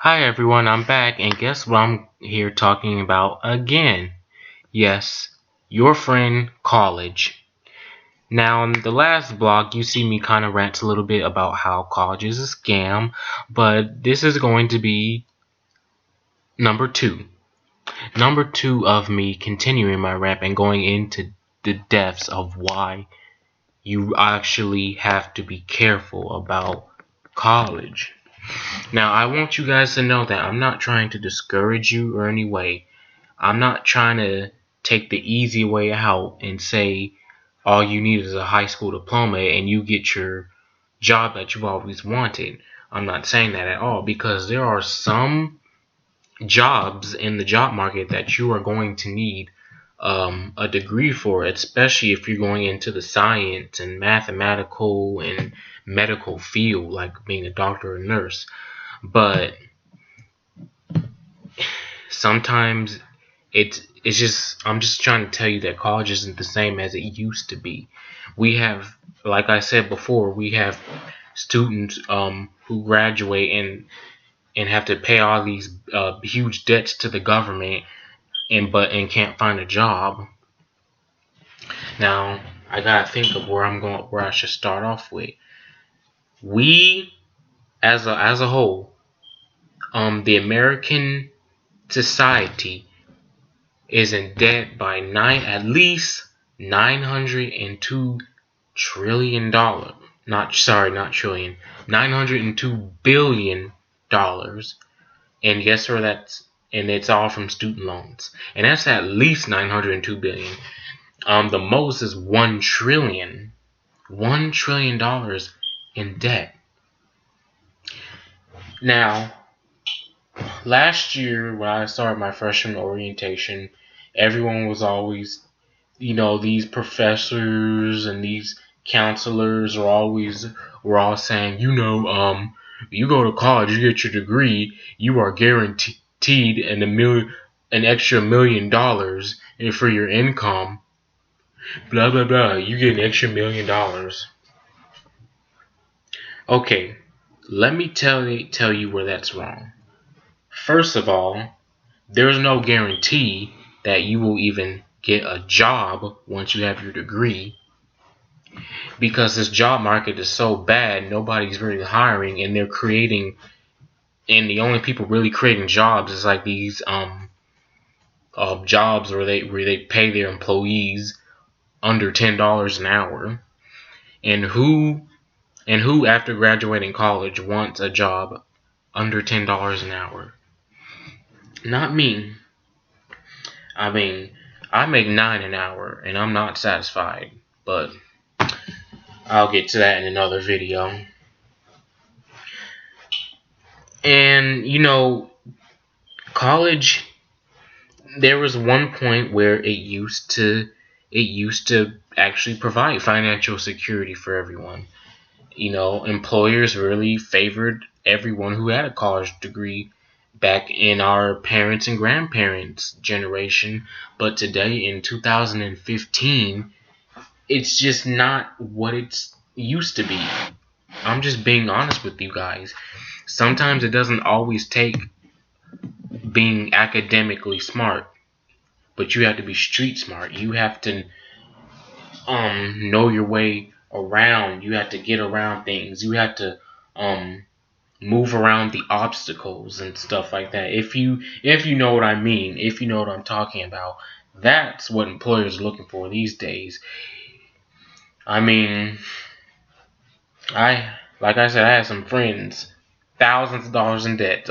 Hi everyone, I'm back, and guess what I'm here talking about again? Yes, your friend college. Now, in the last blog, you see me kind of rant a little bit about how college is a scam, but this is going to be number two. Number two of me continuing my rant and going into the depths of why you actually have to be careful about college. Now, I want you guys to know that I'm not trying to discourage you or any way. I'm not trying to take the easy way out and say all you need is a high school diploma and you get your job that you've always wanted. I'm not saying that at all, because there are some jobs in the job market that you are going to need a degree for, especially if you're going into the science and mathematical and medical field, like being a doctor or nurse. But sometimes it's just, I'm just trying to tell you that college isn't the same as it used to be. We have, like I said before, we have students who graduate and have to pay all these huge debts to the government and can't find a job. Now I gotta think of where I should start off with. We as a whole, the American society is in debt by at least $902 trillion. Not trillion, $902 billion. And guess where and it's all from student loans. And that's at least 902 billion. The most is 1 trillion. $1 trillion in debt. Now, last year when I started my freshman orientation, everyone was always, these professors and these counselors were all saying, you go to college, you get your degree, you are guaranteed an extra $1 million for your income. Blah blah blah. You get an extra $1 million. Okay, let me tell you where that's wrong. First of all, there's no guarantee that you will even get a job once you have your degree, because this job market is so bad, nobody's really hiring, and and the only people really creating jobs is like these jobs where they pay their employees under $10 an hour. And who after graduating college wants a job under $10 an hour? Not me. I mean, I make 9 an hour and I'm not satisfied, but I'll get to that in another video. And college, there was one point where it used to actually provide financial security for everyone. Employers really favored everyone who had a college degree back in our parents' and grandparents' generation. But today, in 2015, it's just not what it's used to be. I'm just being honest with you guys. Sometimes it doesn't always take being academically smart, but you have to be street smart. You have to know your way around. You have to get around things. You have to move around the obstacles and stuff like that. If you know what I mean, if you know what I'm talking about, that's what employers are looking for these days. I mean, like I said, I have some friends, thousands of dollars in debt.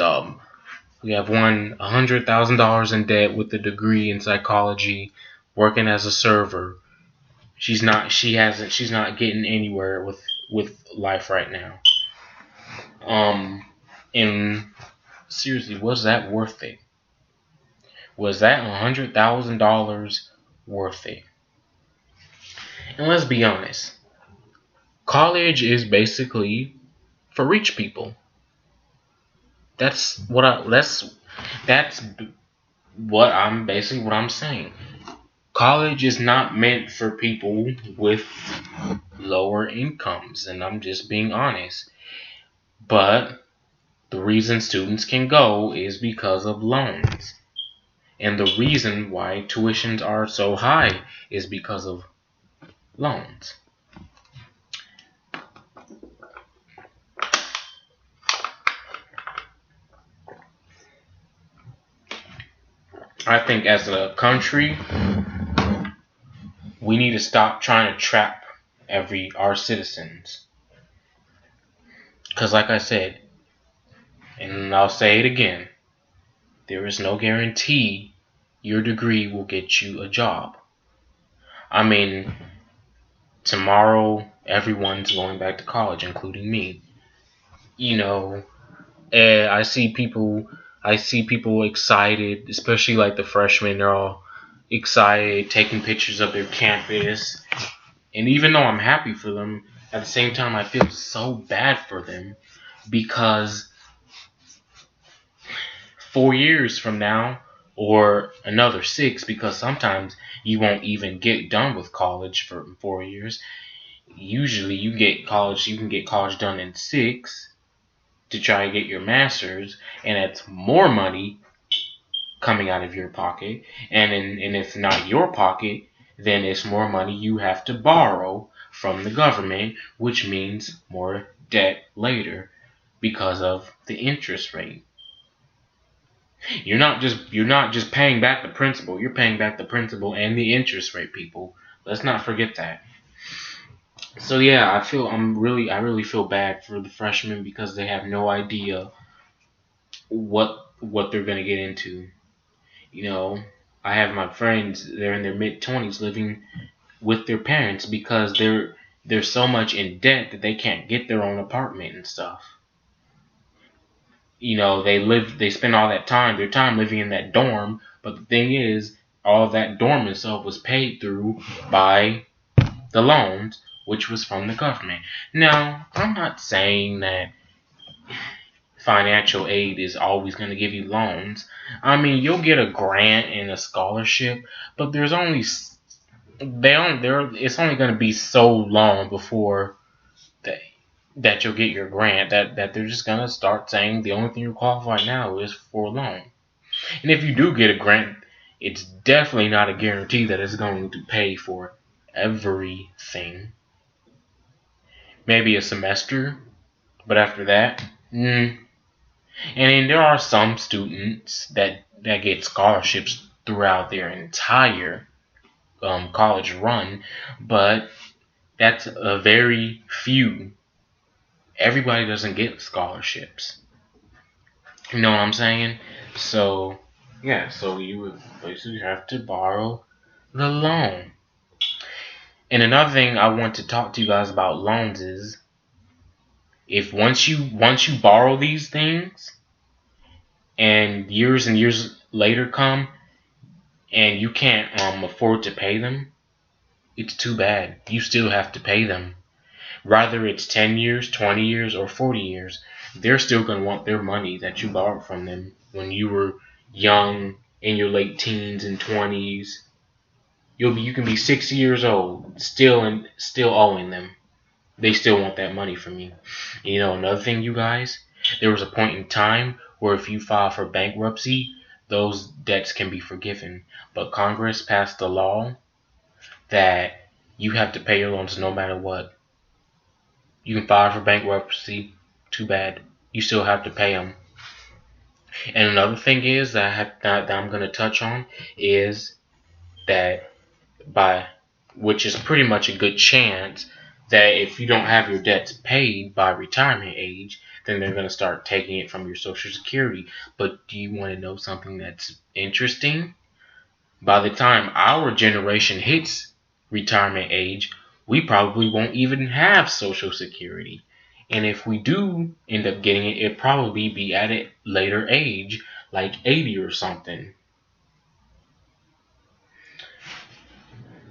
We have one $100,000 in debt with a degree in psychology, working as a server. She's not getting anywhere with life right now. And seriously, was that worth it? Was that $100,000 worth it? And let's be honest, college is basically for rich people. That's what I'm saying. College is not meant for people with lower incomes, and I'm just being honest. But The reason students can go is because of loans. And the reason why tuitions are so high is because of loans. I think as a country, we need to stop trying to trap our citizens. Because like I said, and I'll say it again, there is no guarantee your degree will get you a job. I mean, tomorrow everyone's going back to college, including me. You know, I see people excited, especially like the freshmen. They're all excited, taking pictures of their campus. And even though I'm happy for them, at the same time I feel so bad for them because 4 years from now, or another 6, because sometimes you won't even get done with college for 4 years. Usually you can get college done in 6 to try to get your master's, and it's more money coming out of your pocket. And if not your pocket, then it's more money you have to borrow from the government, which means more debt later because of the interest rate. You're not just paying back the principal, you're paying back the principal and the interest rate, people. Let's not forget that. So yeah, I really feel bad for the freshmen because they have no idea what they're gonna get into. You know, I have my friends, they're in their mid-20s living with their parents because they're so much in debt that they can't get their own apartment and stuff. You know, they spend all their time living in that dorm, but the thing is, all that dorm itself was paid through by the loans, which was from the government. Now, I'm not saying that financial aid is always going to give you loans. I mean, you'll get a grant and a scholarship, but it's only going to be so long before they that you'll get your grant that they're just gonna start saying the only thing you're qualified now is for a loan. And if you do get a grant, it's definitely not a guarantee that it's going to pay for everything. Maybe a semester, but after that, And then there are some students that get scholarships throughout their entire college run, but that's a very few. Everybody doesn't get scholarships. You know what I'm saying? So, yeah, so you would basically have to borrow the loan. And another thing I want to talk to you guys about loans is if once you borrow these things and years later come and you can't afford to pay them, it's too bad. You still have to pay them. Whether it's 10 years, 20 years, or 40 years, they're still going to want their money that you borrowed from them when you were young, in your late teens and 20s. You can be 60 years old, still owing them. They still want that money from you. And you know another thing, you guys? There was a point in time where if you file for bankruptcy, those debts can be forgiven. But Congress passed a law that you have to pay your loans no matter what. You can file for bankruptcy. Too bad. You still have to pay them. And another thing is that I'm going to touch on is that which is pretty much a good chance that if you don't have your debts paid by retirement age, then they're going to start taking it from your Social Security. But do you want to know something that's interesting? By the time our generation hits retirement age, we probably won't even have Social Security. And if we do end up getting it, it'll probably be at a later age, like 80 or something.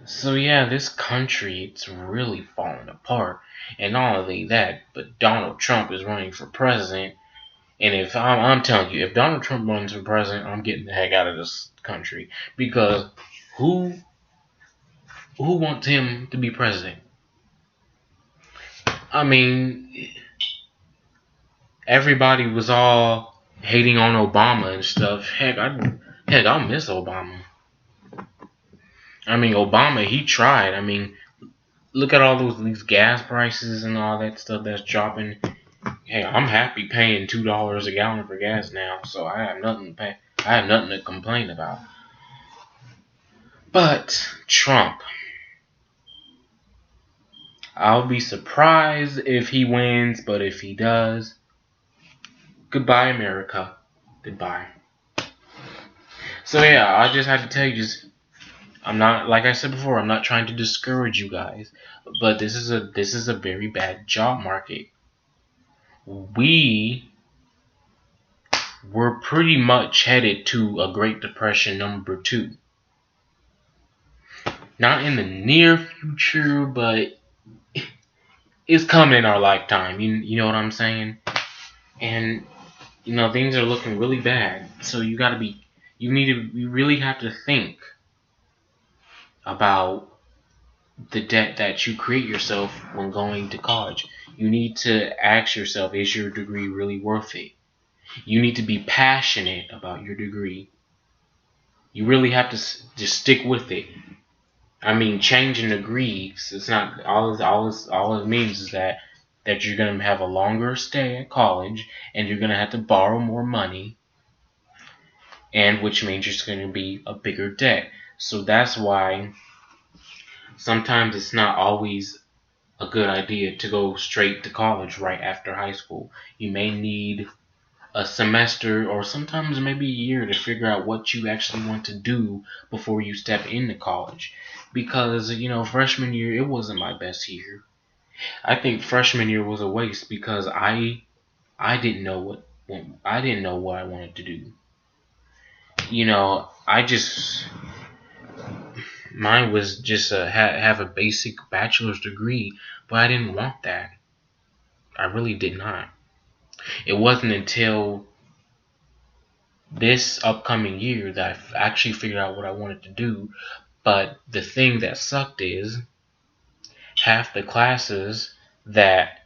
So yeah, this country, it's really falling apart. And not only that, but Donald Trump is running for president. And if I'm telling you, if Donald Trump runs for president, I'm getting the heck out of this country. Because who wants him to be president? I mean, everybody was all hating on Obama and stuff. I'll miss Obama. I mean, Obama, he tried. I mean, look at all these gas prices and all that stuff that's dropping. Hey, I'm happy paying $2 a gallon for gas now, so I have nothing to pay. I have nothing to complain about. But Trump, I'll be surprised if he wins, but if he does, goodbye America. Goodbye. So yeah, I just had to tell you, I'm not, like I said before, I'm not trying to discourage you guys, but this is a very bad job market. We were pretty much headed to a Great Depression #2. Not in the near future, but it's coming in our lifetime. You know what I'm saying? And things are looking really bad. So you really have to think about the debt that you create yourself when going to college. You need to ask yourself, is your degree really worth it? You need to be passionate about your degree. You really have to just stick with it. I mean, changing degrees, it's not all it means is that you're gonna have a longer stay at college and you're gonna have to borrow more money, and which means it's gonna be a bigger debt. So that's why sometimes it's not always a good idea to go straight to college right after high school. You may need a semester or sometimes maybe a year to figure out what you actually want to do before you step into college. Because, freshman year, it wasn't my best year. I think freshman year was a waste because I didn't know what I wanted to do. Mine was just have a basic bachelor's degree, but I didn't want that. I really did not. It wasn't until this upcoming year that I actually figured out what I wanted to do. But the thing that sucked is half the classes that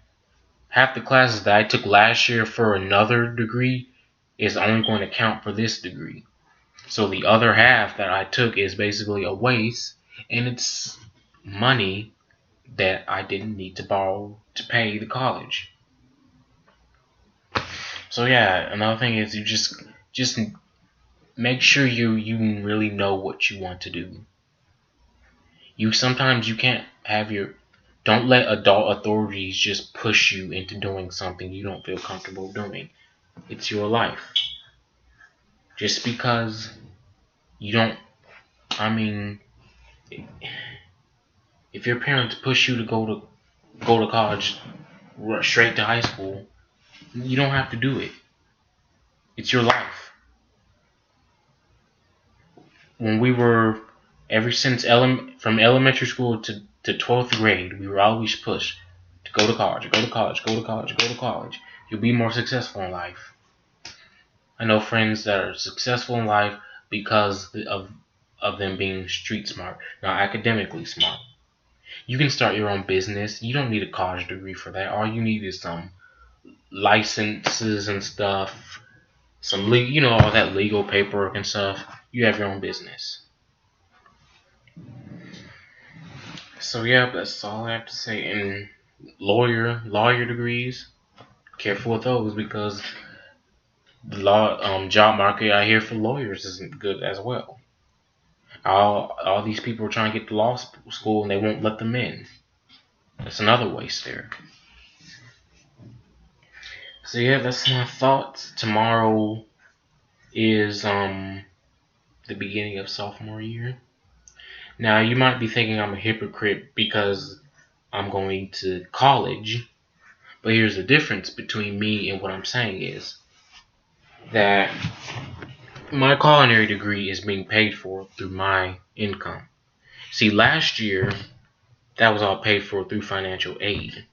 I took last year for another degree is only going to count for this degree. So the other half that I took is basically a waste, and it's money that I didn't need to borrow to pay the college. So yeah, another thing is you just make sure you really know what you want to do. Sometimes you can't have don't let adult authorities just push you into doing something you don't feel comfortable doing. It's your life. Just because you don't, I mean, if your parents push you to go to college straight to high school, you don't have to do it. It's your life. When we were, ever since from elementary school to 12th grade, we were always pushed to go to college, go to college, go to college, go to college. You'll be more successful in life. I know friends that are successful in life because of them being street smart, not academically smart. You can start your own business. You don't need a college degree for that. All you need is some licenses and stuff, all that legal paperwork and stuff. You have your own business. So yeah, that's all I have to say. And lawyer degrees, careful with those because the job market out here for lawyers isn't good as well. All these people are trying to get to law school and they won't let them in. That's another waste there. So yeah, that's my thoughts. Tomorrow is the beginning of sophomore year. Now you might be thinking I'm a hypocrite because I'm going to college, but here's the difference between me and what I'm saying is that my culinary degree is being paid for through my income. See, last year that was all paid for through financial aid,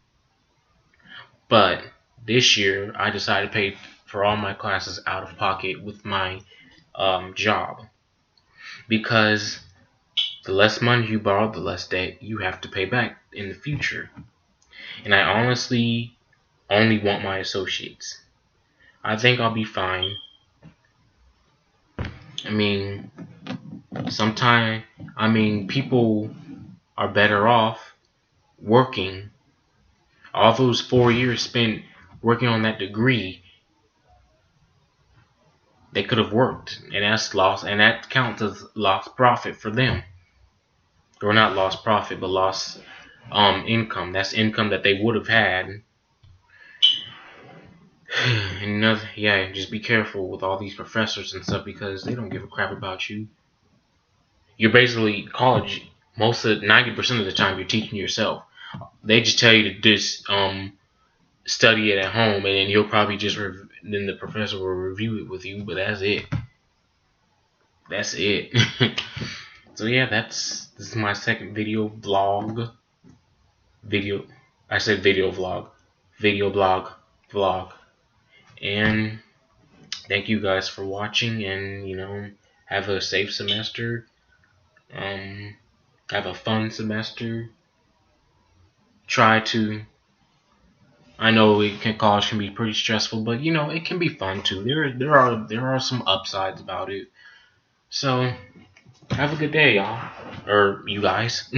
but this year I decided to pay for all my classes out of pocket with my job, because the less money you borrow, the less debt you have to pay back in the future. And I honestly only want my associates. I think I'll be fine. I mean, people are better off working. All those 4 years spent working on that degree, they could have worked, and that's lost, and that counts as lost profit for them, or not lost profit, but lost income. That's income that they would have had. And yeah, just be careful with all these professors and stuff because they don't give a crap about you. You're basically college. 90% of the time, you're teaching yourself. They just tell you to just study it at home, and then you'll probably then the professor will review it with you. But that's it. That's it. So yeah, this is my second video blog. I said video vlog. Video blog. Vlog. And thank you guys for watching, and have a safe semester. Have a fun semester. Try to. I know college can be pretty stressful, but it can be fun too. There are some upsides about it. So have a good day, y'all, or you guys.